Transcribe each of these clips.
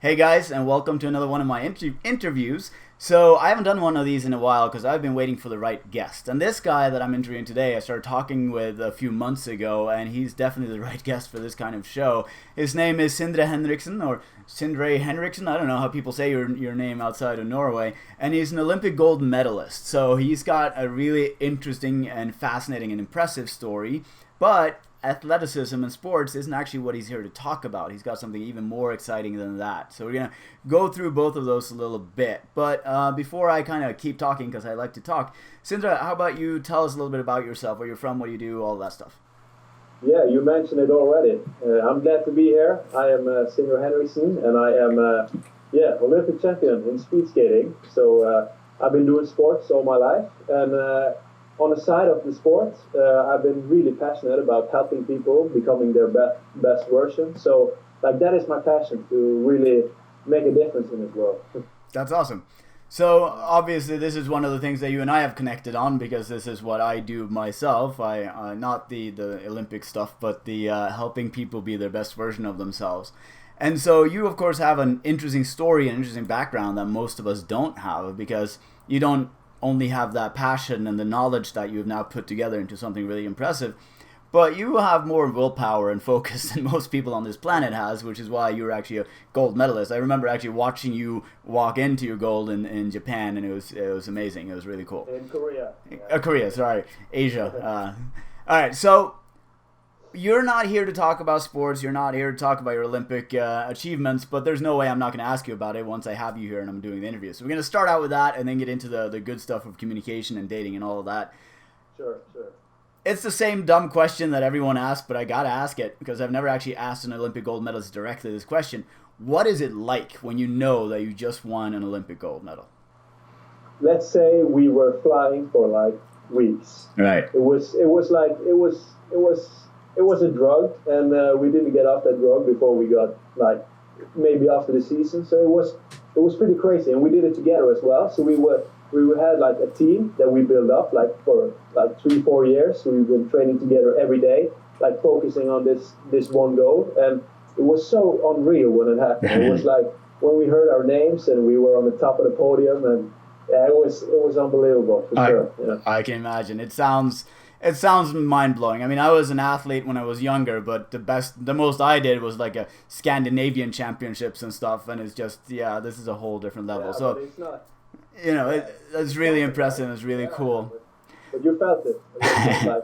Hey guys, and welcome to another one of my interviews. So I haven't done one of these in a while because I've been waiting for the right guest. And this guy that I'm interviewing today, I started talking with a few months ago, and he's definitely the right guest for this kind of show. His name is Sindre Henriksen, or Sindre Henriksen. I don't know how people say your name outside of Norway. And he's an Olympic gold medalist. So he's got a really interesting and fascinating and impressive story. But athleticism and sports isn't actually what he's here to talk about. He's got something even more exciting than that. So we're going to go through both of those a little bit. But before I kind of keep talking, because I like to talk, Sindre, how about you tell us a little bit about yourself, where you're from, what you do, all that stuff. Yeah, you mentioned it already. I'm glad to be here. I am Sindre Henriksen, and I am Olympic champion in speed skating. So I've been doing sports all my life, and on the side of the sport, I've been really passionate about helping people becoming their best version. So, that is my passion, to really make a difference in this world. That's awesome. So, obviously, this is one of the things that you and I have connected on, because this is what I do myself. I not the Olympic stuff, but the helping people be their best version of themselves. And so you, of course, have an interesting story, an interesting background that most of us don't have, because you don't only have that passion and the knowledge that you've now put together into something really impressive, but you have more willpower and focus than most people on this planet has, which is why you're actually a gold medalist. I remember actually watching you walk into your gold in Japan, and it was amazing. It was really cool. In Korea. Korea, sorry. Asia. All right, so you're not here to talk about sports. You're not here to talk about your Olympic achievements, but there's no way I'm not going to ask you about it once I have you here and I'm doing the interview. So we're going to start out with that and then get into the good stuff of communication and dating and all of that. Sure. It's the same dumb question that everyone asks, but I got to ask it because I've never actually asked an Olympic gold medalist directly this question. What is it like when you know that you just won an Olympic gold medal? Let's say we were flying for weeks. Right. It was a drug, and we didn't get off that drug before we got maybe after the season. So it was pretty crazy, and we did it together as well. So we had a team that we built up for 3-4 years. So we've been training together every day, focusing on this one goal, and it was so unreal when it happened. It was when we heard our names and we were on the top of the podium, and yeah, it was unbelievable for sure. Yeah. I can imagine. It sounds mind-blowing. I mean, I was an athlete when I was younger, but the most I did was a Scandinavian championships and stuff, and it's just, this is a whole different level. Yeah, so, but it's not, it's really impressive. It's really cool. But you felt it.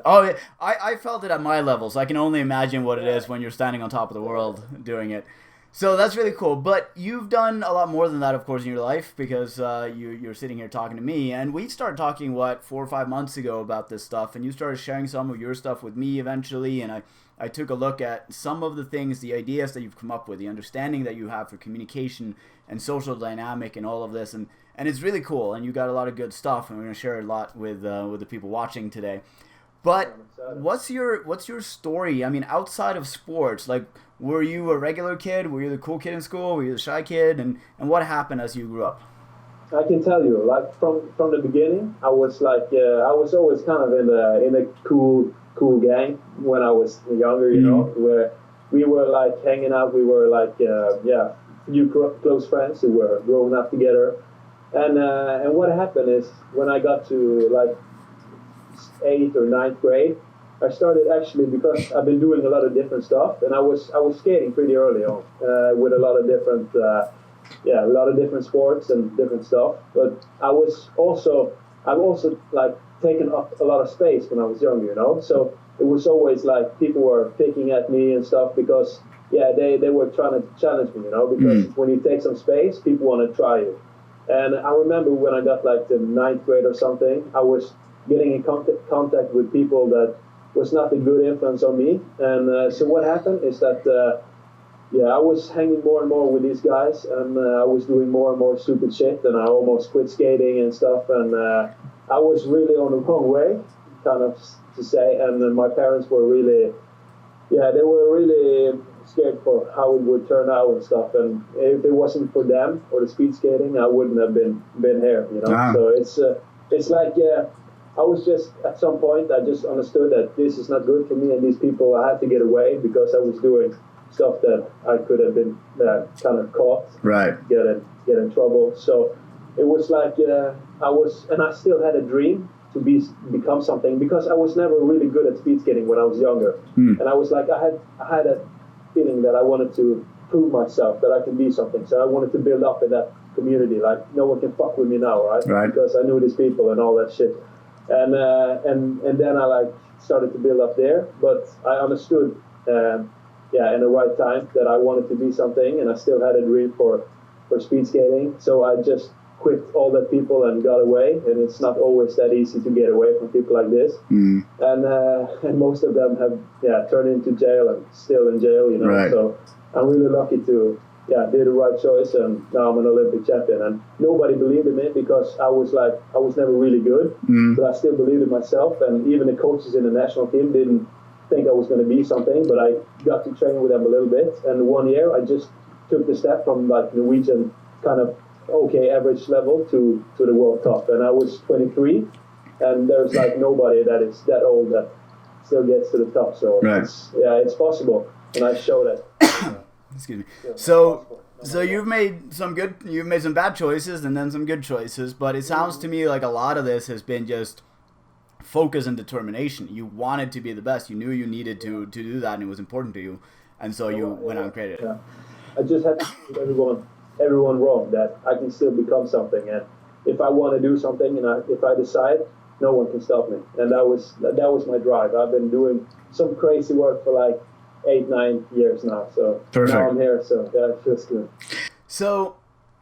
Oh, I felt it at my level, so I can only imagine what it is when you're standing on top of the world doing it. So that's really cool. But you've done a lot more than that, of course, in your life, because you're sitting here talking to me. And we started talking, 4 or 5 months ago about this stuff. And you started sharing some of your stuff with me eventually. And I took a look at some of the things, the ideas that you've come up with, the understanding that you have for communication and social dynamic and all of this. And it's really cool. And you got a lot of good stuff. And we're going to share a lot with the people watching today. But what's your story? I mean, outside of sports, were you a regular kid? Were you the cool kid in school? Were you the shy kid? And what happened as you grew up? I can tell you, from the beginning, I was I was always kind of in a cool gang when I was younger, you know, where we were hanging out. We were few close friends who were growing up together. And what happened is when I got to 8th or 9th grade, I started actually, because I've been doing a lot of different stuff, and I was skating pretty early on with a lot of different sports and different stuff. But I've also taken up a lot of space when I was younger, you know. So it was always people were picking at me and stuff because they were trying to challenge me, you know, because when you take some space, people want to try you. And I remember when I got the 9th grade or something, I was getting in contact with people that was not a good influence on me. And so what happened is that I was hanging more and more with these guys, and I was doing more and more stupid shit, and I almost quit skating and stuff, and I was really on the wrong way, kind of to say. And my parents were really scared for how it would turn out and stuff, and if it wasn't for them or the speed skating, I wouldn't have been here, you know. Wow. So it's I was just, at some point, I just understood that this is not good for me, and these people, I had to get away because I was doing stuff that I could have been kind of caught, Right. get in trouble. So it was like I still had a dream to become something, because I was never really good at speed skating when I was younger, and I was like I had a feeling that I wanted to prove myself, that I can be something. So I wanted to build up in that community, like no one can fuck with me now, right? Because I knew these people and all that shit, and then I like started to build up there, but I understood in the right time that I wanted to be something, and I still had a dream for speed skating. So I just quit all that people and got away, and it's not always that easy to get away from people like this. And most of them have turned into jail and still in jail, you know. Right. So I'm really lucky to do the right choice, and now I'm an Olympic champion. And nobody believed in me, because I was never really good, but I still believed in myself. And even the coaches in the national team didn't think I was going to be something, but I got to train with them a little bit. And 1 year I just took the step from like Norwegian kind of okay average level to the world top, and I was 23, and there's like nobody that is that old that still gets to the top. So it's possible, and I show that. Excuse me. So you've made some bad choices and then some good choices, but it sounds to me like a lot of this has been just focus and determination. You wanted to be the best. You knew you needed to do that, and it was important to you, and so you went out and created it. Yeah. I just had to prove everyone wrong, that I can still become something, and if I want to do something, and if I decide, no one can stop me. And that was my drive. I've been doing some crazy work for like 8-9 years now, so Perfect. Now I'm here, so that feels good. So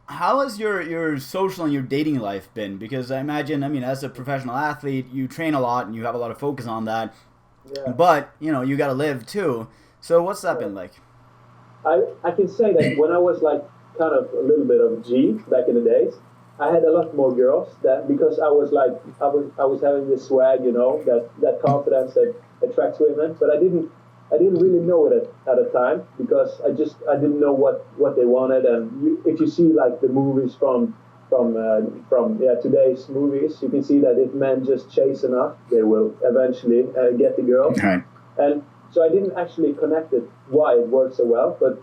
how has your social and your dating life been? Because I imagine, as a professional athlete, you train a lot and you have a lot of focus on that, but you got to live too. So what's that been like? I can say that when I was like kind of a little bit of a G back in the days, I had a lot more girls, that because I was having this swag, that confidence that attracts women, but I didn't really know it at the time, because I didn't know what they wanted. And if you see like the movies from today's movies, you can see that if men just chase enough, they will eventually get the girl. Right. And so I didn't actually connect it why it worked so well, but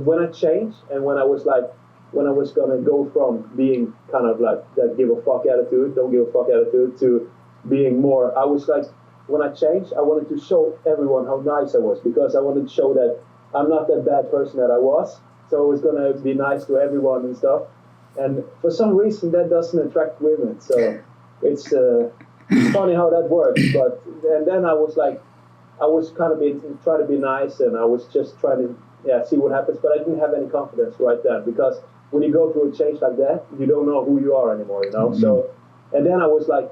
when I changed, and when I was gonna go from being kind of like that give a fuck attitude, don't give a fuck attitude, to being more, I was like, when I changed, I wanted to show everyone how nice I was, because I wanted to show that I'm not that bad person that I was. So I was gonna be nice to everyone and stuff. And for some reason, that doesn't attract women. So it's funny how that works. But and then I was kind of trying to be nice, and I was just trying to see what happens. But I didn't have any confidence right then, because when you go through a change like that, you don't know who you are anymore, Mm-hmm. So, and then I was like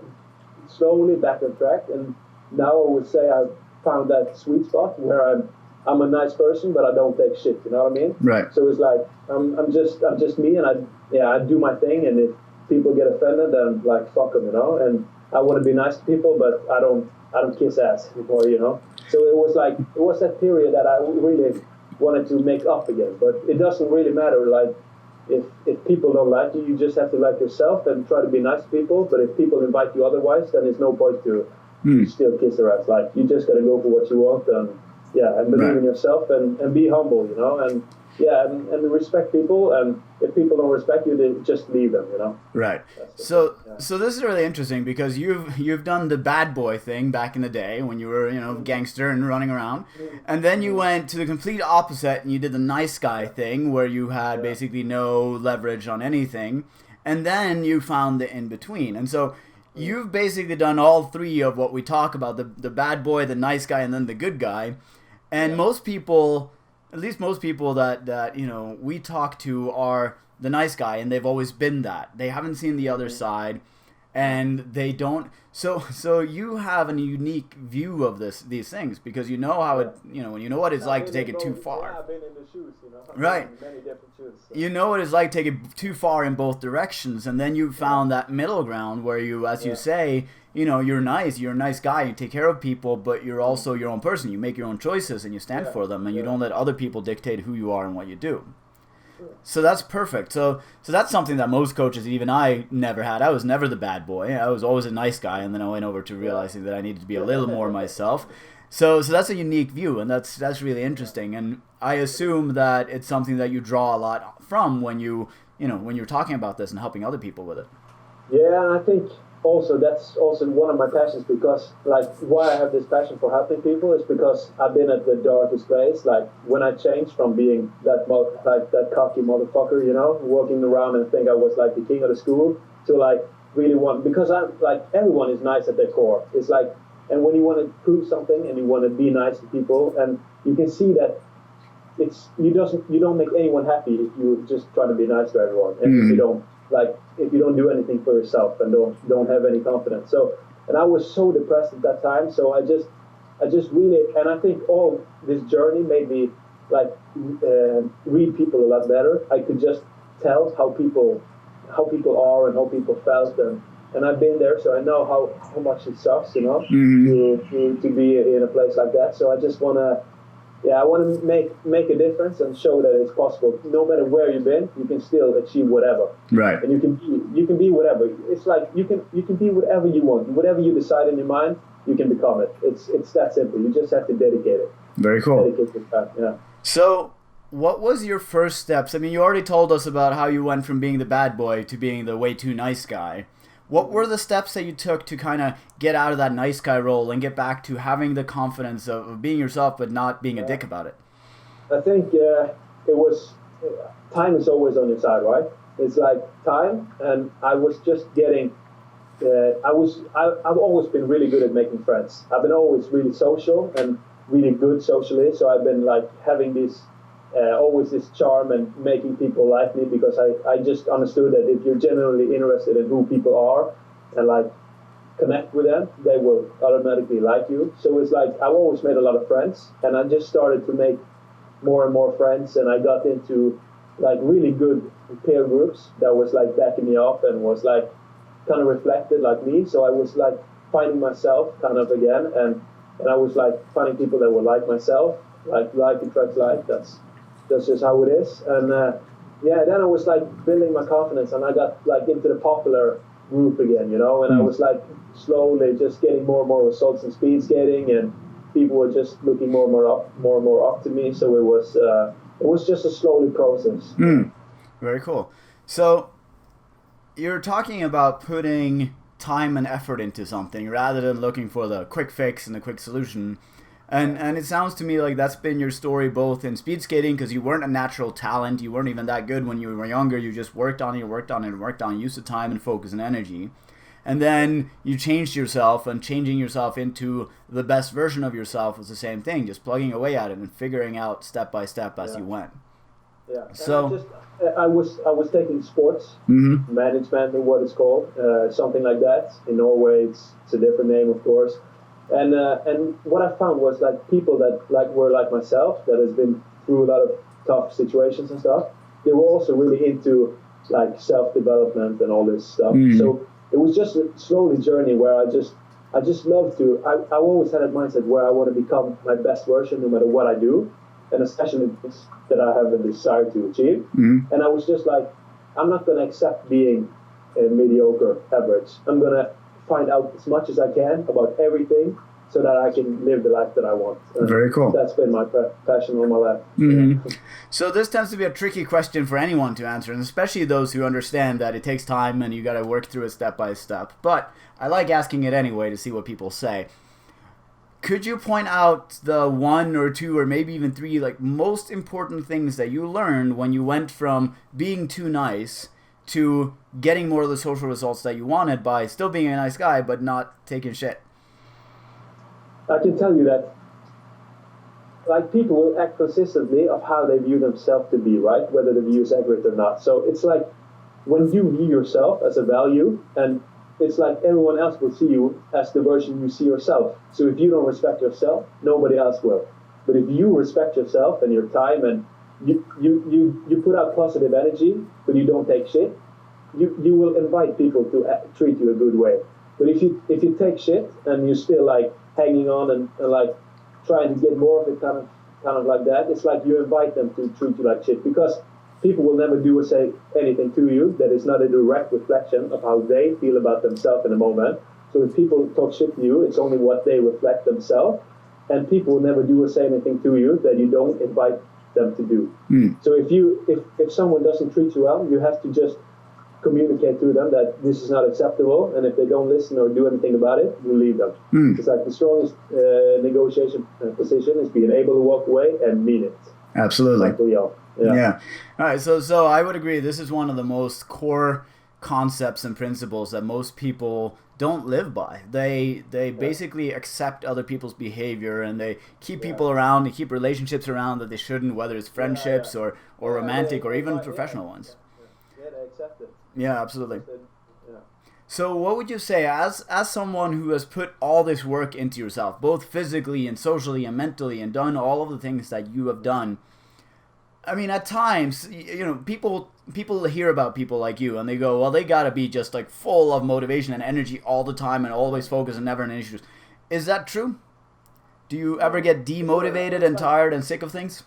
slowly back on track, and now I would say I found that sweet spot where I'm a nice person, but I don't take shit. You know what I mean? Right. So it's like I'm just me, and I do my thing, and if people get offended, then like fuck them, And I want to be nice to people, but I don't kiss ass anymore, So it was that period that I really wanted to make up again, but it doesn't really matter. Like if people don't like you, you just have to like yourself and try to be nice to people. But if people invite you otherwise, then there's no point to still kiss their ass. Like you just gotta go for what you want, and believe in yourself, and be humble, and respect people. And if people don't respect you, then just leave them, Right. So this is really interesting, because you've done the bad boy thing back in the day when you were gangster and running around, and then you went to the complete opposite and you did the nice guy thing, where you had basically no leverage on anything, and then you found the in between. And so you've basically done all three of what we talk about: the bad boy, the nice guy, and then the good guy. And most people, at least most people that we talk to, are the nice guy, and they've always been that. They haven't seen the other side, and they don't. So you have a unique view of these things, because you know how it, when you know what it's like to take it too far. Yeah, I've been in the shoes, I've right. been in many different shoes. So. You know what it's like to take it too far in both directions, and then you found that middle ground where you, as you say, you're nice, you're a nice guy, you take care of people, but you're also your own person. You make your own choices and you stand for them, and you don't let other people dictate who you are and what you do. So that's perfect. So that's something that most coaches, even I, never had. I was never the bad boy. I was always a nice guy, and then I went over to realizing that I needed to be a little more myself. So that's a unique view, and that's really interesting. And I assume that it's something that you draw a lot from when when you're talking about this and helping other people with it. Yeah, and I think also that's also one of my passions, because like why I have this passion for helping people is because I've been at the darkest place. Like when I changed from being that cocky motherfucker, walking around and think I was like the king of the school, to like really because I'm like, everyone is nice at their core. It's like, and when you want to prove something and you want to be nice to people, and you can see that you don't make anyone happy if you just try to be nice to everyone, and if you don't do anything for yourself and don't have any confidence. So, and I was so depressed at that time. So I just really, and I think all this journey made me like read people a lot better. I could just tell how people are and how people felt, and I've been there, so I know how much it sucks, to be in a place like that. So I just wanna. Yeah, I want to make a difference and show that it's possible. No matter where you've been, you can still achieve whatever. Right. And you can be whatever. It's like you can be whatever you want. Whatever you decide in your mind, you can become it. It's that simple. You just have to dedicate it. Very cool. Dedicate your time. Yeah. So, what was your first steps? I mean, you already told us about how you went from being the bad boy to being the way too nice guy. What were the steps that you took to kind of get out of that nice guy role and get back to having the confidence of being yourself but not being a dick about it? I think it was time is always on your side, right? It's like time, and I was just getting. I've always been really good at making friends. I've been always really social and really good socially. So I've been like having this. Always this charm and making people like me, because I just understood that if you're genuinely interested in who people are and like connect with them, they will automatically like you. So it's like I've always made a lot of friends, and I just started to make more and more friends, and I got into like really good peer groups that was like backing me up and was like kind of reflected like me. So I was like finding myself kind of again, and I was like finding people that were like myself, like attracts like. That's just how it is. And then I was like building my confidence, and I got like into the popular group again, and I was like slowly just getting more and more results in speed skating, and people were just looking more and more up to me. So it was just a slowly process. Very cool. So you're talking about putting time and effort into something rather than looking for the quick fix and the quick solution. And it sounds to me like that's been your story both in speed skating, because you weren't a natural talent. You weren't even that good when you were younger. You just worked on it, use of time and focus and energy. And then you changed yourself, and changing yourself into the best version of yourself was the same thing, just plugging away at it and figuring out step by step as you went. Yeah. So I was taking sports management, or what it's called, something like that. In Norway, it's a different name, of course. And what I found was like people that like were like myself, that has been through a lot of tough situations and stuff. They were also really into like self-development and all this stuff. So it was just a slowly journey where I just love to. I always had a mindset where I want to become my best version no matter what I do, and especially things that I have a desire to achieve. And I was just like, I'm not going to accept being a mediocre average. I'm going to find out as much as I can about everything so that I can live the life that I want. Very cool. That's been my passion all my life. So this tends to be a tricky question for anyone to answer, and especially those who understand that it takes time and you got to work through it step by step. But I like asking it anyway to see what people say. Could you point out the one or two or maybe even three like most important things that you learned when you went from being too nice to getting more of the social results that you wanted by still being a nice guy but not taking shit? I can tell you that like people will act consistently of how they view themselves to be, right? Whether the view is accurate or not. So it's like when you view yourself as a value, and it's like everyone else will see you as the version you see yourself. So if you don't respect yourself, nobody else will. But if you respect yourself and your time, and you put out positive energy, but you don't take shit, you will invite people to treat you a good way. But if you take shit and you're still like hanging on and like trying to get more of it, kind of like that, it's like you invite them to treat you like shit, because people will never do or say anything to you that is not a direct reflection of how they feel about themselves in the moment. So if people talk shit to you, it's only what they reflect themselves. and people will never do or say anything to you that you don't invite them to do. So if someone doesn't treat you well, you have to just communicate to them that this is not acceptable, and if they don't listen or do anything about it, you leave them. It's like the strongest negotiation position is being able to walk away and mean it. Absolutely. Yeah. All right. So I would agree. This is one of the most core concepts and principles that most people don't live by. They basically accept other people's behavior, and they keep people around, they keep relationships around that they shouldn't, whether it's friendships or romantic or even professional ones. Yeah, they accept it. Yeah, absolutely. Yeah. So what would you say, as someone who has put all this work into yourself, both physically and socially and mentally, and done all of the things that you have done? I mean, at times, people hear about people like you, and they go, well, they gotta be just like full of motivation and energy all the time and always focused and never in issues. Is that true? Do you ever get demotivated and tired and sick of things?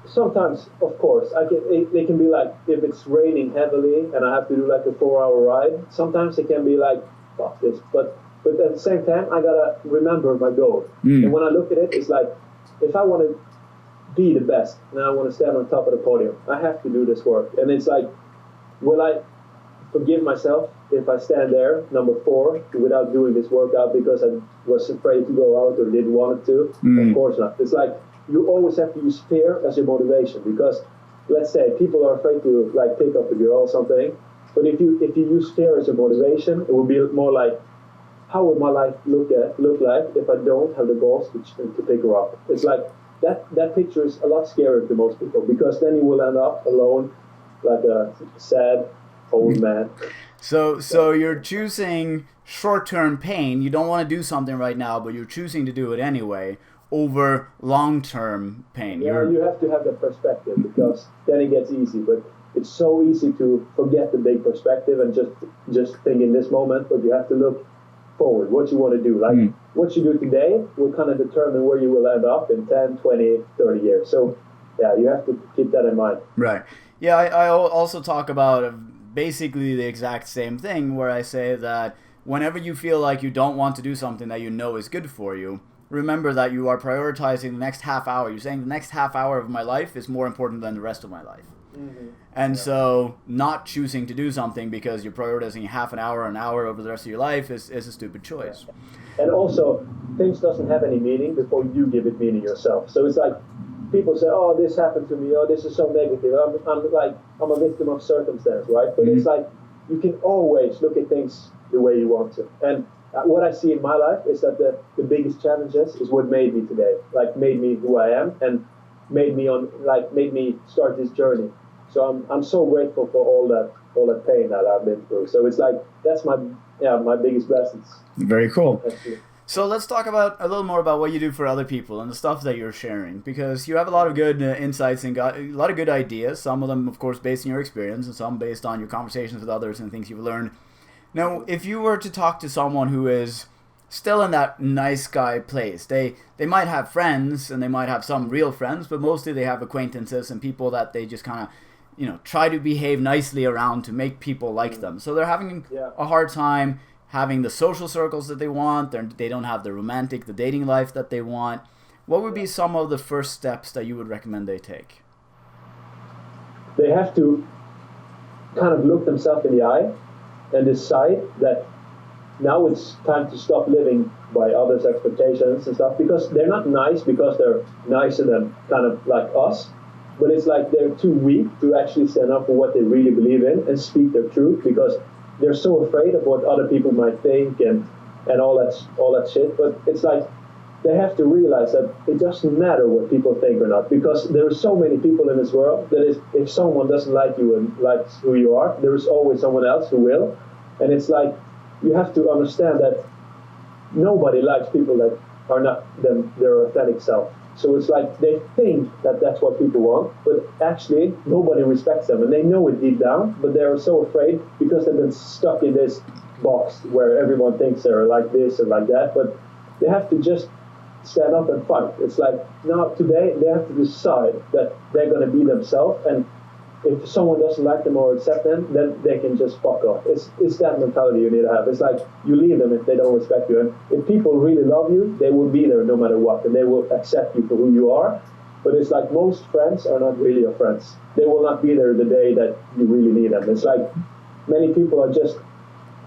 Sometimes, of course, they can be like, if it's raining heavily and I have to do like a 4-hour ride, sometimes it can be like, fuck this. But at the same time, I gotta remember my goal. And when I look at it, it's like, if I want to be the best and I want to stand on top of the podium, I have to do this work. And it's like, will I forgive myself if I stand there, number 4, without doing this workout because I was afraid to go out or didn't want it to? Of course not. It's like, you always have to use fear as your motivation, because let's say people are afraid to like pick up a girl or something, but if you use fear as a motivation, it will be more like, how would my life look like if I don't have the balls to pick her up? It's like that picture is a lot scarier to most people, because then you will end up alone like a sad old man. So you're choosing short-term pain. You don't want to do something right now, but you're choosing to do it anyway over long-term pain. Yeah, you have to have that perspective, because then it gets easy. But it's so easy to forget the big perspective and just think in this moment. But you have to look forward, what you want to do. Like what you do today will kind of determine where you will end up in 10, 20, 30 years. So yeah, you have to keep that in mind. Right. Yeah, I also talk about basically the exact same thing, where I say that whenever you feel like you don't want to do something that you know is good for you, remember that you are prioritizing the next half hour. You're saying the next half hour of my life is more important than the rest of my life. And so not choosing to do something because you're prioritizing half an hour over the rest of your life is a stupid choice. And also, things doesn't have any meaning before you give it meaning yourself. So it's like, people say, oh, this happened to me, oh, this is so negative, I'm a victim of circumstance, right? But it's like, you can always look at things the way you want to. And what I see in my life is that the biggest challenges is what made me today, like made me who I am, and made me start this journey. So I'm so grateful for all that pain that I've been through. So it's like, that's my biggest blessings. Very cool. So let's talk about a little more about what you do for other people and the stuff that you're sharing, because you have a lot of good insights and got a lot of good ideas. Some of them, of course, based on your experience, and some based on your conversations with others and things you've learned. Now, if you were to talk to someone who is still in that nice guy place, they might have friends and they might have some real friends, but mostly they have acquaintances and people that they just kind of, try to behave nicely around to make people like them. So they're having a hard time having the social circles that they want. They don't have the dating life that they want. What would be some of the first steps that you would recommend they take? They have to kind of look themselves in the eye and decide that now it's time to stop living by others' expectations and stuff, because they're not nice because they're nicer than kind of like us, but it's like they're too weak to actually stand up for what they really believe in and speak their truth, because they're so afraid of what other people might think and all that shit. But it's like, they have to realize that it doesn't matter what people think or not, because there are so many people in this world that if someone doesn't like you and likes who you are, there is always someone else who will. And it's like, you have to understand that nobody likes people that are not their authentic self. So it's like, they think that that's what people want, but actually nobody respects them, and they know it deep down, but they're so afraid because they've been stuck in this box where everyone thinks they're like this and like that. But they have to just stand up and fight. It's like, now today they have to decide that they're going to be themselves, and if someone doesn't like them or accept them, then they can just fuck off. It's that mentality you need to have. It's like you leave them if they don't respect you. And if people really love you, they will be there no matter what, and they will accept you for who you are. But it's like most friends are not really your friends. They will not be there the day that you really need them. It's like many people are just,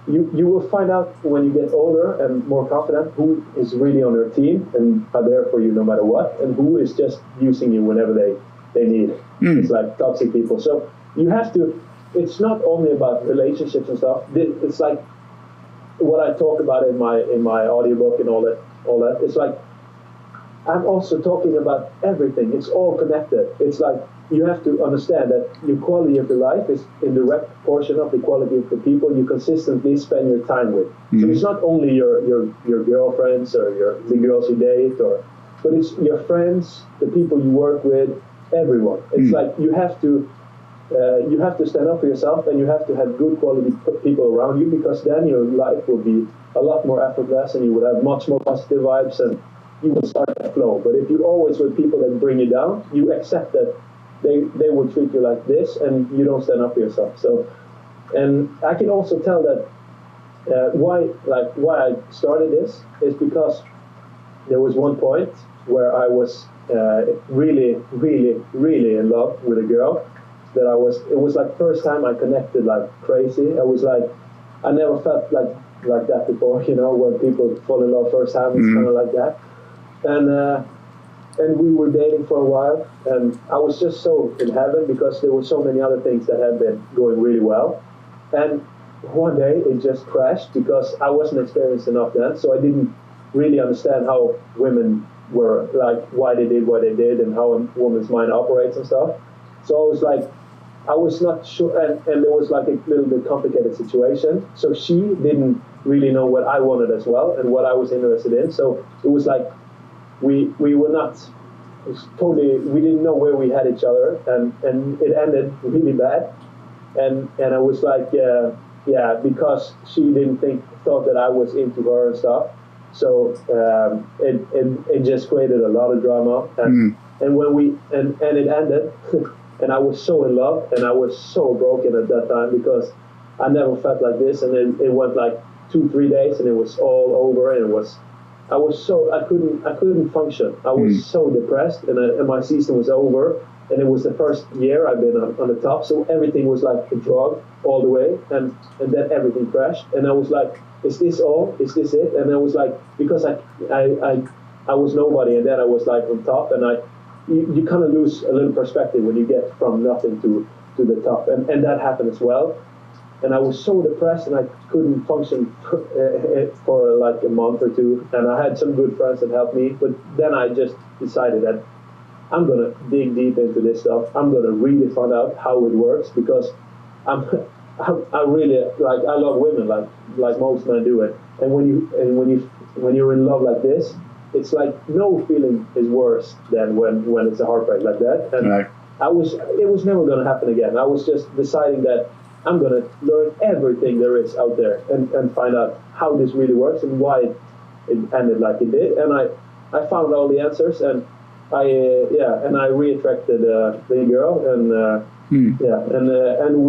you will find out when you get older and more confident who is really on your team and are there for you no matter what, and who is just using you whenever they need it. It's like toxic people. So you have to, it's not only about relationships and stuff. It's like what I talk about in my audiobook and all that. It's like I'm also talking about everything. It's all connected. It's like you have to understand that your quality of your life is in direct proportion of the quality of the people you consistently spend your time with. So it's not only your girlfriends or the girls you date, but it's your friends, the people you work with, everyone. It's like you have to stand up for yourself, and you have to have good quality people around you, because then your life will be a lot more effortless, and you will have much more positive vibes, and you will start that flow. But if you're always with people that bring you down, you accept that they will treat you like this, and you don't stand up for yourself. So, and I can also tell that why I started this is because there was one point where I was really, really, really in love with a girl. It was like first time I connected like crazy. I was like, I never felt like that before, when people fall in love first time, it's kind of like that. And we were dating for a while, and I was just so in heaven because there were so many other things that had been going really well. And one day it just crashed because I wasn't experienced enough then, so I didn't really understand how women were, like why they did what they did and how a woman's mind operates and stuff. So I was like, I was not sure, and there was like a little bit complicated situation. So she didn't really know what I wanted as well and what I was interested in. So it was like we were not we didn't know where we had each other, and it ended really bad. And I was like, because she didn't thought that I was into her and stuff. So it just created a lot of drama, and when it ended. And I was so in love, and I was so broken at that time because I never felt like this. And then it went like 2-3 days, and it was all over. And I couldn't function. I was so depressed, and my season was over. And it was the first year I've been on the top, so everything was like a drug all the way. And then everything crashed, and I was like, is this all? Is this it? And I was like, because I was nobody, and then I was like on top, and you kind of lose a little perspective when you get from nothing to the top, and that happened as well. And I was so depressed, and I couldn't function for like a month or two. And I had some good friends that helped me, but then I just decided that I'm gonna dig deep into this stuff. I'm gonna really find out how it works, because I really I love women like most men do it. And when you're in love like this, it's like no feeling is worse than when it's a heartbreak like that. And right. It was never going to happen again. I was just deciding that I'm going to learn everything there is out there and find out how this really works and why it ended like it did. And I found all the answers, and I re-attracted the girl, and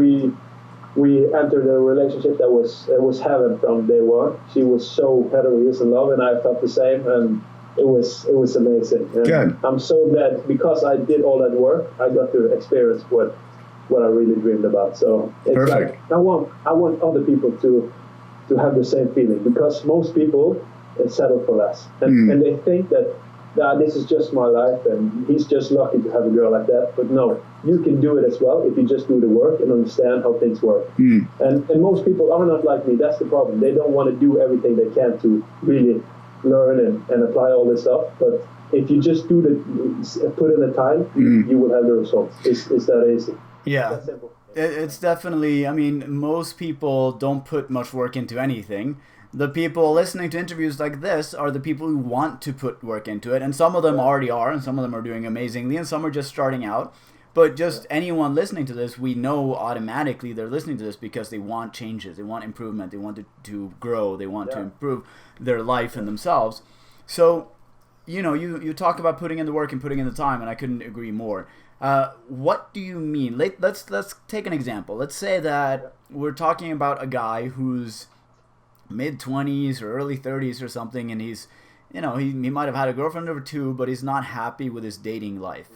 we entered a relationship that was heaven from day one. She was so heavily in love, and I felt the same, and it was amazing. And good. I'm so glad because I did all that work. I got to experience what I really dreamed about. So it's perfect. Like I want other people to have the same feeling, because most people settle for less, and they think that this is just my life, and he's just lucky to have a girl like that. But no, you can do it as well if you just do the work and understand how things work. And most people are not like me. That's the problem. They don't want to do everything they can to really learn and apply all this stuff. But if you just put in the time, you will have the results. It's that easy. Yeah. That simple. It's definitely, I mean, most people don't put much work into anything. The people listening to interviews like this are the people who want to put work into it, and some of them already are, and some of them are doing amazingly, and some are just starting out. But just anyone listening to this, we know automatically they're listening to this because they want changes, they want improvement, they want to grow, they want to improve their life and themselves. So, you talk about putting in the work and putting in the time, and I couldn't agree more. What do you mean? Let's take an example. Let's say that we're talking about a guy who's mid-20s or early 30s or something, and he's, he might have had a girlfriend or two, but he's not happy with his dating life.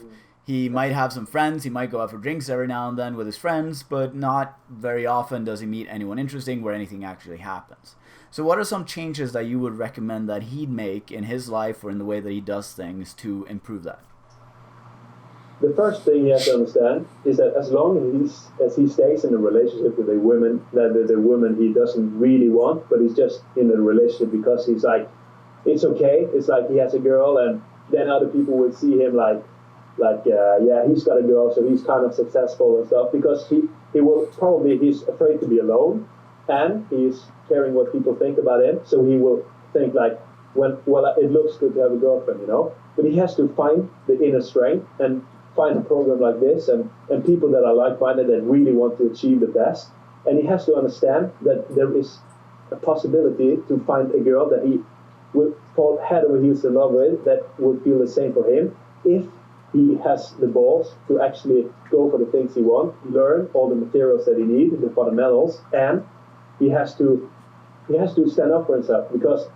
He might have some friends. He might go out for drinks every now and then with his friends, but not very often does he meet anyone interesting where anything actually happens. So what are some changes that you would recommend that he'd make in his life or in the way that he does things to improve that? The first thing you have to understand is that as long as he stays in a relationship with a woman, that the woman he doesn't really want, but he's just in a relationship because he's like, it's okay. It's like he has a girl, and then other people would see him like he's got a girl, so he's kind of successful and stuff, because he's afraid to be alone, and he's caring what people think about him, so he will think like, it looks good to have a girlfriend, but he has to find the inner strength and find a program like this and people that are like-minded and really want to achieve the best, and he has to understand that there is a possibility to find a girl that he will fall head over heels in love with, that would feel the same for him, if he has the balls to actually go for the things he wants, learn all the materials that he needs, the fundamentals, and he has to stand up for himself, because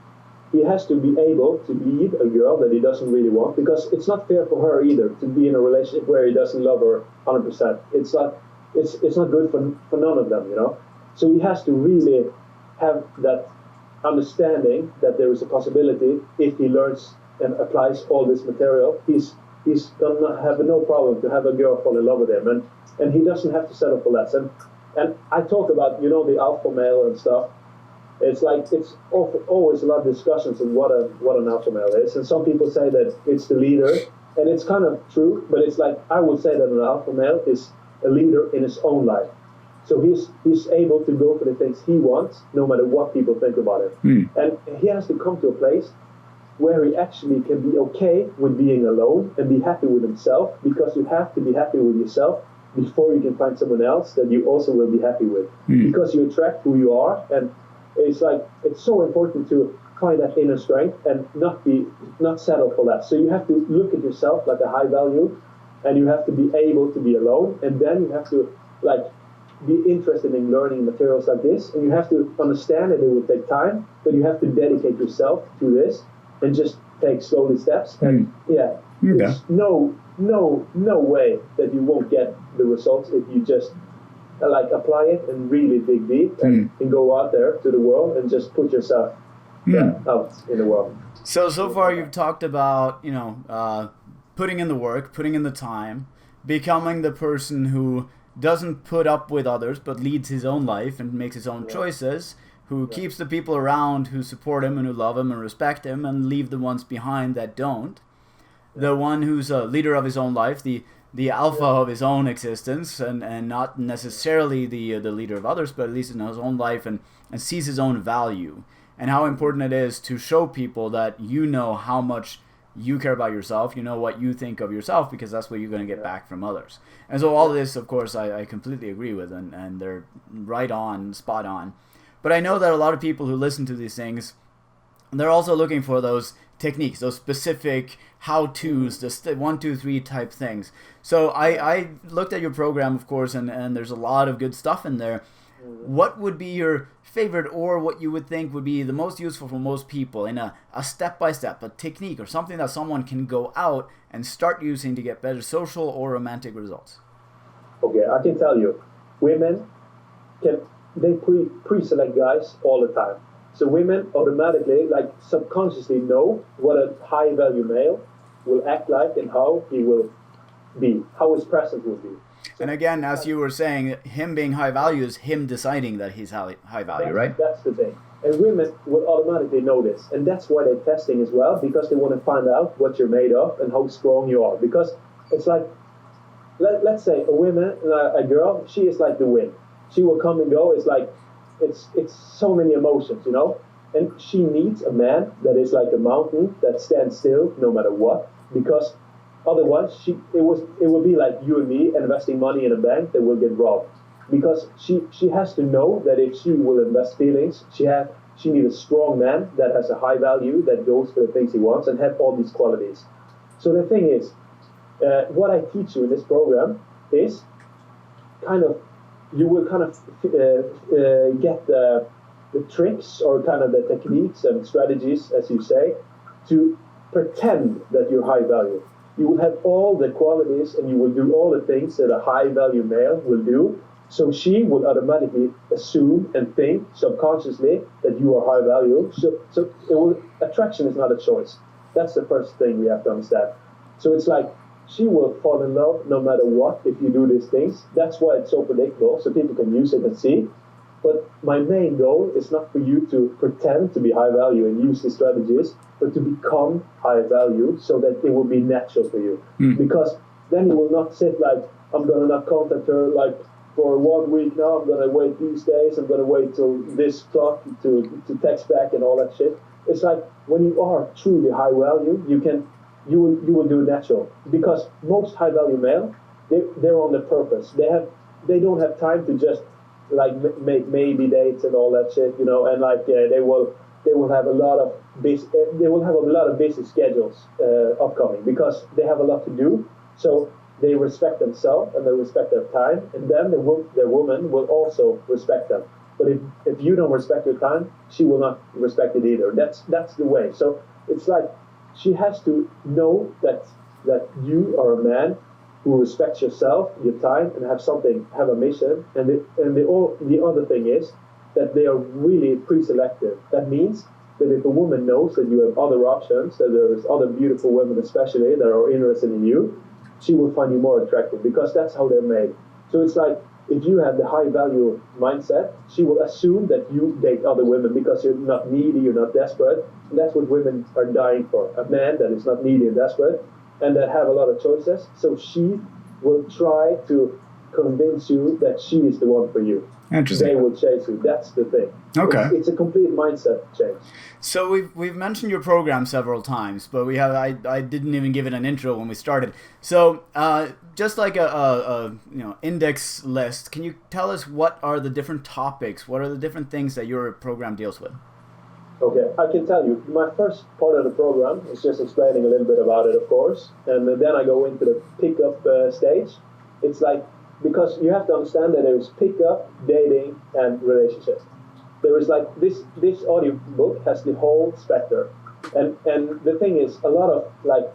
he has to be able to leave a girl that he doesn't really want, because it's not fair for her either to be in a relationship where he doesn't love her 100%. It's not good for none of them, So he has to really have that understanding that there is a possibility, if he learns and applies all this material, he's gonna have no problem to have a girl fall in love with him, and he doesn't have to settle for less. And I talk about the alpha male and stuff. It's like it's always a lot of discussions on what an alpha male is, and some people say that it's the leader, and it's kind of true. But it's like, I would say that an alpha male is a leader in his own life. So he's able to go for the things he wants, no matter what people think about it. And he has to come to a place where he actually can be okay with being alone and be happy with himself, because you have to be happy with yourself before you can find someone else that you also will be happy with, because you attract who you are. And it's so important to find that inner strength and not settle for less. So you have to look at yourself like a high value, and you have to be able to be alone, and then you have to be interested in learning materials like this, and you have to understand that it will take time, but you have to dedicate yourself to this and just take slowly steps. And there's no way that you won't get the results if you just apply it and really dig deep and go out there to the world and just put yourself out in the world. So far you've talked about putting in the work, putting in the time, becoming the person who doesn't put up with others but leads his own life and makes his own choices, who keeps the people around who support him and who love him and respect him, and leave the ones behind that don't. The one who's a leader of his own life, the alpha of his own existence, and not necessarily the leader of others, but at least in his own life, and sees his own value, and how important it is to show people that how much you care about yourself, what you think of yourself, because that's what you're going to get back from others. And so all of this, of course, I completely agree with, and they're right on, spot on. But I know that a lot of people who listen to these things, they're also looking for those techniques, those specific how-tos, the 1, 2, 3 type things. So I looked at your program, of course, and there's a lot of good stuff in there. What would be your favorite, or what you would think would be the most useful for most people in a step-by-step, a technique, or something that someone can go out and start using to get better social or romantic results? Okay, I can tell you, women they pre-select guys all the time. So women automatically, subconsciously know what a high-value male will act like and how he will be, how his presence will be. And again, as you were saying, him being high value is him deciding that he's high value, right? That's the thing. And women will automatically know this. And that's why they're testing as well, because they want to find out what you're made of and how strong you are. Because it's like, let's say a girl, she is like the wind. She will come and go. It's like, it's so many emotions, And she needs a man that is like a mountain that stands still no matter what, because otherwise it would be like you and me investing money in a bank that will get robbed. Because she has to know that if she will invest feelings, she needs a strong man that has a high value, that goes for the things he wants and have all these qualities. So the thing is, what I teach you in this program is kind of, you will kind of get the tricks or kind of the techniques and strategies, as you say, to pretend that you're high value. You will have all the qualities and you will do all the things that a high value male will do. So she will automatically assume and think subconsciously that you are high value. So attraction is not a choice. That's the first thing we have to understand. So it's like she will fall in love no matter what if you do these things. That's why it's so predictable, so people can use it and see. But my main goal is not for you to pretend to be high value and use these strategies, but to become high value so that it will be natural for you. Because then you will not sit like, I'm going to not contact her like for 1 week now, I'm going to wait these days, I'm going to wait till this clock to text back and all that shit. It's like when you are truly high value, you will do it natural. Because most high value male, they're on their purpose. They don't have time to just like make maybe dates and all that shit, you know, and like they will have a lot of busy schedules upcoming because they have a lot to do. So they respect themselves and they respect their time, and then their woman will also respect them. But if you don't respect your time, she will not respect it either. That's the way. So it's like she has to know that you are a man who respects yourself, your time, and have a mission. And the other thing is that they are really pre-selective. That means that if a woman knows that you have other options, that there is other beautiful women especially that are interested in you, she will find you more attractive because that's how they're made. So it's like if you have the high value mindset, she will assume that you date other women because you're not needy, you're not desperate. And that's what women are dying for. A man that is not needy and desperate and that have a lot of choices. So she will try to convince you that she is the one for you. Interesting. They will chase you. That's the thing. Okay. It's a complete mindset change. So we've mentioned your program several times, but I didn't even give it an intro when we started. So just like a index list, can you tell us what are the different topics? What are the different things that your program deals with? Okay, I can tell you. My first part of the program is just explaining a little bit about it, of course, and then I go into the pickup stage. It's like, because you have to understand that there is pickup, dating, and relationships. There is like this audio book has the whole spectrum, and the thing is, a lot of like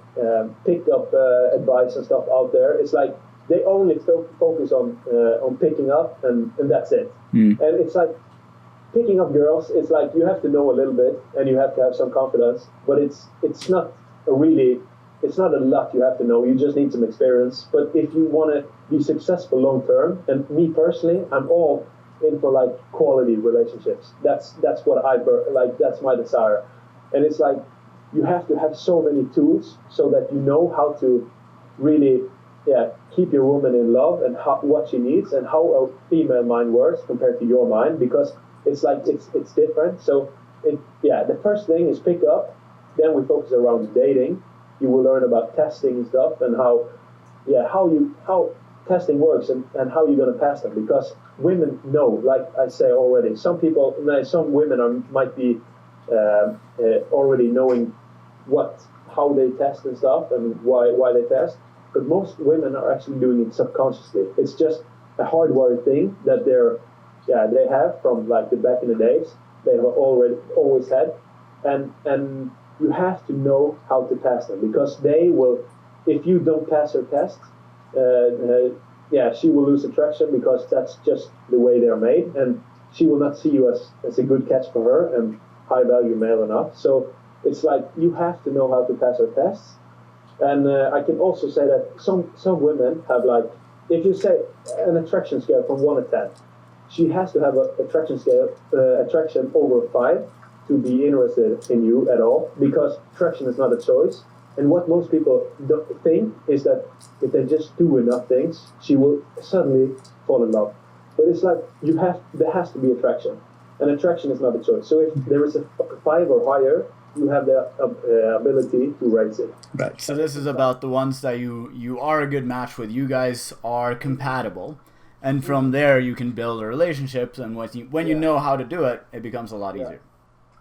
pickup advice and stuff out there. It's like they only focus on picking up, and that's it. And it's like picking up girls. It's like you have to know a little bit, and you have to have some confidence, but it's not a lot you have to know. You just need some experience. But if you want to be successful long term, and me personally, I'm all in for like quality relationships. That's what like. That's my desire. And it's like you have to have so many tools so that you know how to really keep your woman in love and what she needs and how a female mind works compared to your mind, because it's like it's different. So the first thing is pick up. Then we focus around dating. You will learn about testing and stuff and how testing works and how you're going to pass them, because women know, like I say already, some women might be already knowing how they test and stuff and why they test, but most women are actually doing it subconsciously. It's just a hardwired thing that they have from like the back in the days. They have always had, and you have to know how to pass them, because they will, if you don't pass her test, she will lose attraction, because that's just the way they're made, and she will not see you as a good catch for her and high value male enough. So it's like you have to know how to pass her tests. And I can also say that some women have, like, if you say an attraction scale from 1 to 10, she has to have an attraction over 5 to be interested in you at all, because attraction is not a choice. And what most people don't think is that if they just do enough things, she will suddenly fall in love. But it's like there has to be attraction, and attraction is not a choice. So if there is a 5 or higher, you have the ability to raise it. Right. So this is about the ones that you are a good match with. You guys are compatible, and from there you can build a relationship. And when you know how to do it, it becomes a lot easier.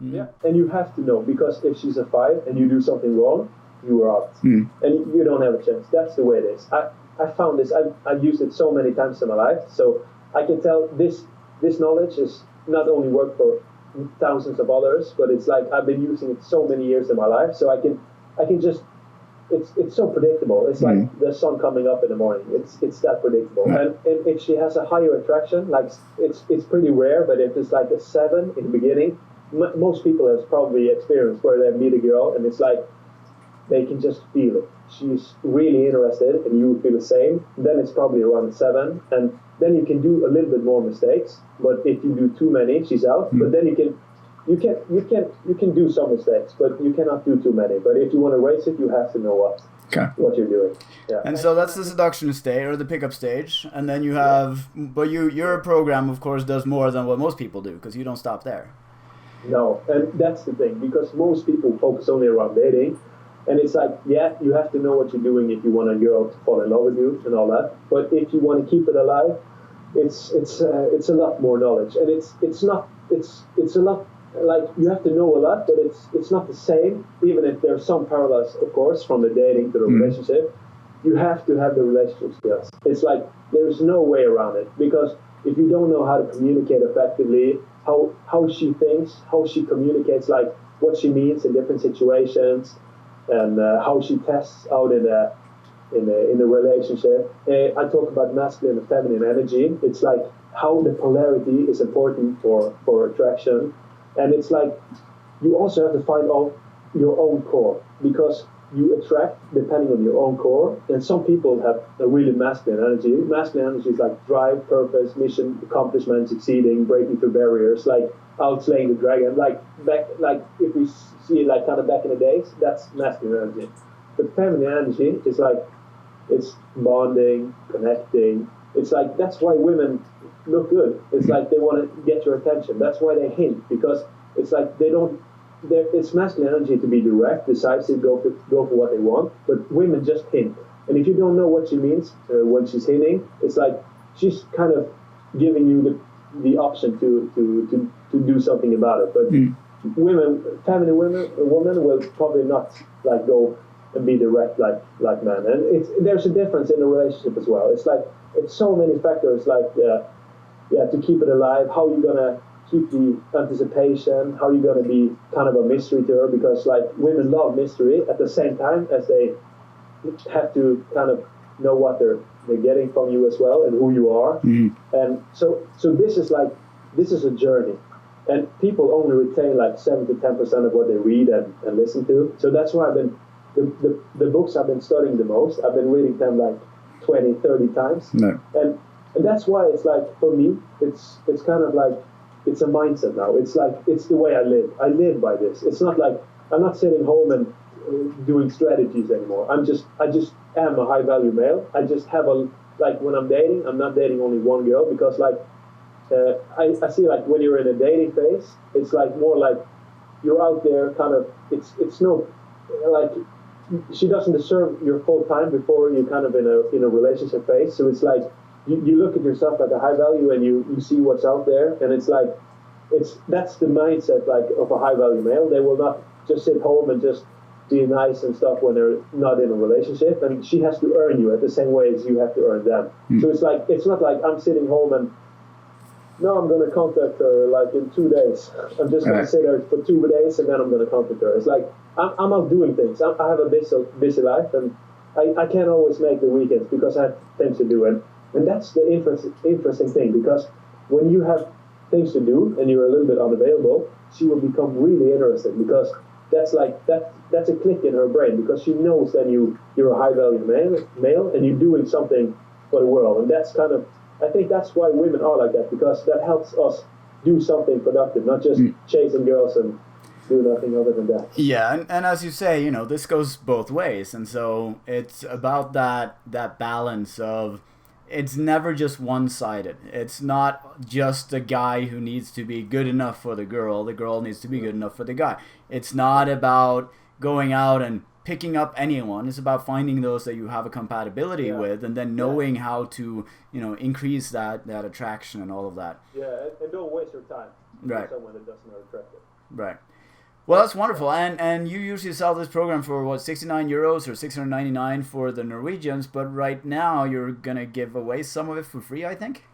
Yeah, and you have to know, because if she's a 5 and you do something wrong, you are out, and you don't have a chance. That's the way it is. I found this. I've used it so many times in my life, so I can tell this knowledge is not only work for thousands of others, but it's like I've been using it so many years in my life, so I can just. It's so predictable. It's like the sun coming up in the morning. It's that predictable. And if she has a higher attraction, like it's pretty rare, but if it's like a 7 in the beginning, most people have probably experienced where they meet a girl and it's like they can just feel it. She's really interested and you feel the same. Then it's probably around a 7, and then you can do a little bit more mistakes. But if you do too many, she's out. But then you can do some mistakes, but you cannot do too many. But if you want to race it, you have to know what you're doing. Yeah. And so that's the seduction stage or the pickup stage, and then you have, but your program of course does more than what most people do because you don't stop there. No, and that's the thing, because most people focus only around dating, and it's like, yeah, you have to know what you're doing if you want a girl to fall in love with you and all that. But if you want to keep it alive, it's a lot more knowledge, and it's a lot. Like, you have to know a lot, but it's not the same. Even if there's some parallels, of course, from the dating to the relationship, you have to have the relationship skills. It's like there's no way around it, because if you don't know how to communicate effectively, how she thinks, how she communicates, like what she means in different situations, and how she tests out in a relationship. I talk about masculine and feminine energy. It's like how the polarity is important for attraction. And it's like you also have to find out your own core, because you attract depending on your own core. And some people have a really masculine energy. Masculine energy is like drive, purpose, mission, accomplishment, succeeding, breaking through barriers, like outslaying the dragon. Like if we see it like kind of back in the days, that's masculine energy. But feminine energy is like it's bonding, connecting. It's like that's why women look good. It's like they want to get your attention. That's why they hint, because it's like it's masculine energy to be direct, decisive, go for what they want. But women just hint, and if you don't know what she means when she's hinting, it's like she's kind of giving you the option to do something about it. But feminine women will probably not like go and be direct like men. And there's a difference in the relationship as well. It's like it's so many factors, like to keep it alive, how you're gonna keep the anticipation, how you're gonna be kind of a mystery to her, because like women love mystery at the same time as they have to kind of know what they're getting from you as well and who you are. And so this is a journey, and people only retain like 7 to 10% of what they read and listen to. So that's why I've been the books I've been studying the most, I've been reading them like 20, 30 times. And that's why it's like, for me, it's kind of like, it's a mindset now. It's like, it's the way I live. I live by this. It's not like, I'm not sitting home and doing strategies anymore. I just am a high value male. I just have like when I'm dating, I'm not dating only one girl, because like, I see like when you're in a dating phase, it's like more like you're out there kind of, it's no, like, she doesn't deserve your full time before you're kind of in a relationship phase. So it's like you look at yourself like a high value, and you see what's out there, and it's like that's the mindset like of a high value male. They will not just sit home and just be nice and stuff when they're not in a relationship, and she has to earn you at the same way as you have to earn them. So it's like, it's not like I'm sitting home and no, I'm going to contact her like in 2 days. I'm just going to sit there for 2 days and then I'm going to contact her. It's like I'm out doing things. I have a busy life, and I can't always make the weekends because I have things to do. And that's the interesting thing, because when you have things to do and you're a little bit unavailable, she will become really interested, because that's like that's a click in her brain, because she knows that you're a high value male and you're doing something for the world. And that's kind of, I think that's why women are like that, because that helps us do something productive, not just chasing girls and do nothing other than that. Yeah, and as you say, this goes both ways, and so it's about that balance of, it's never just one-sided. It's not just the guy who needs to be good enough for the girl needs to be good enough for the guy. It's not about going out and picking up anyone. It's about finding those that you have a compatibility with, and then knowing how to, increase that attraction and all of that. Yeah, and don't waste your time. Right. Someone that doesn't attract it. Right. Well, that's wonderful. And you usually sell this program for what, 69 euros or 699 for the Norwegians, but right now you're gonna give away some of it for free, I think.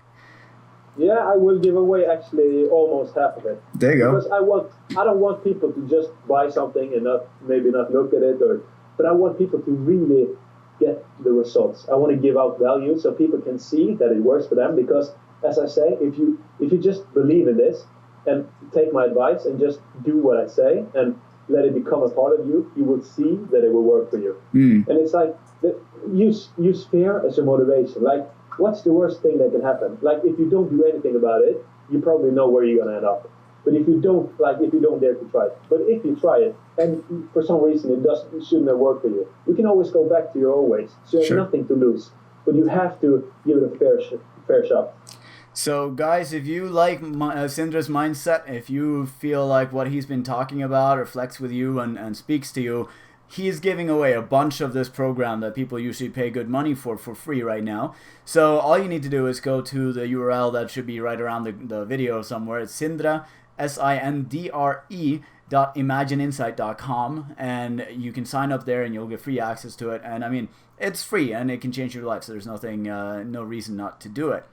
Yeah, I will give away actually almost half of it. There you go. Because I don't want people to just buy something and maybe not look at it, but I want people to really get the results. I want to give out value so people can see that it works for them. Because as I say, if you just believe in this and take my advice and just do what I say and let it become a part of you, you will see that it will work for you. And it's like use fear as a motivation. Like, what's the worst thing that can happen? Like, if you don't do anything about it, you probably know where you're gonna end up. But if you don't dare to try it, but if you try it and for some reason it shouldn't have worked for you, you can always go back to your old ways. So you have nothing to lose, but you have to give it a fair shot. So, guys, if you like Sindre's mindset, if you feel like what he's been talking about reflects with you and speaks to you, he's giving away a bunch of this program that people usually pay good money for free right now. So all you need to do is go to the URL that should be right around the video somewhere. It's Sindre, SINDRE.imagineinsight.com, and you can sign up there and you'll get free access to it. And I mean, it's free and it can change your life, so there's no reason not to do it.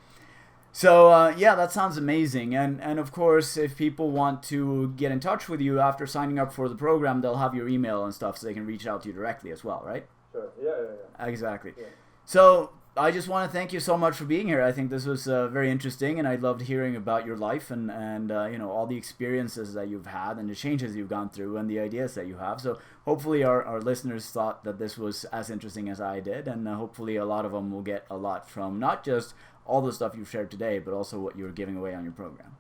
So, yeah, that sounds amazing. And of course, if people want to get in touch with you after signing up for the program, they'll have your email and stuff so they can reach out to you directly as well, right? Sure. Yeah. Exactly. Yeah. So, I just want to thank you so much for being here. I think this was very interesting, and I loved hearing about your life and you know, all the experiences that you've had and the changes you've gone through and the ideas that you have. So hopefully our listeners thought that this was as interesting as I did, and hopefully a lot of them will get a lot from not just all the stuff you've shared today, but also what you're giving away on your program.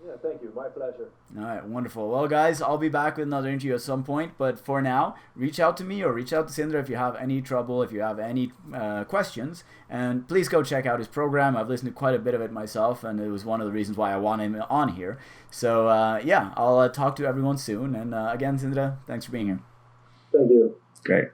Yeah, thank you. My pleasure. All right, wonderful. Well, guys, I'll be back with another interview at some point, but for now, reach out to me or reach out to Sindre if you have any trouble, if you have any questions, and please go check out his program. I've listened to quite a bit of it myself, and it was one of the reasons why I want him on here. So, yeah, I'll talk to everyone soon, and again, Sindre, thanks for being here. Thank you. Great.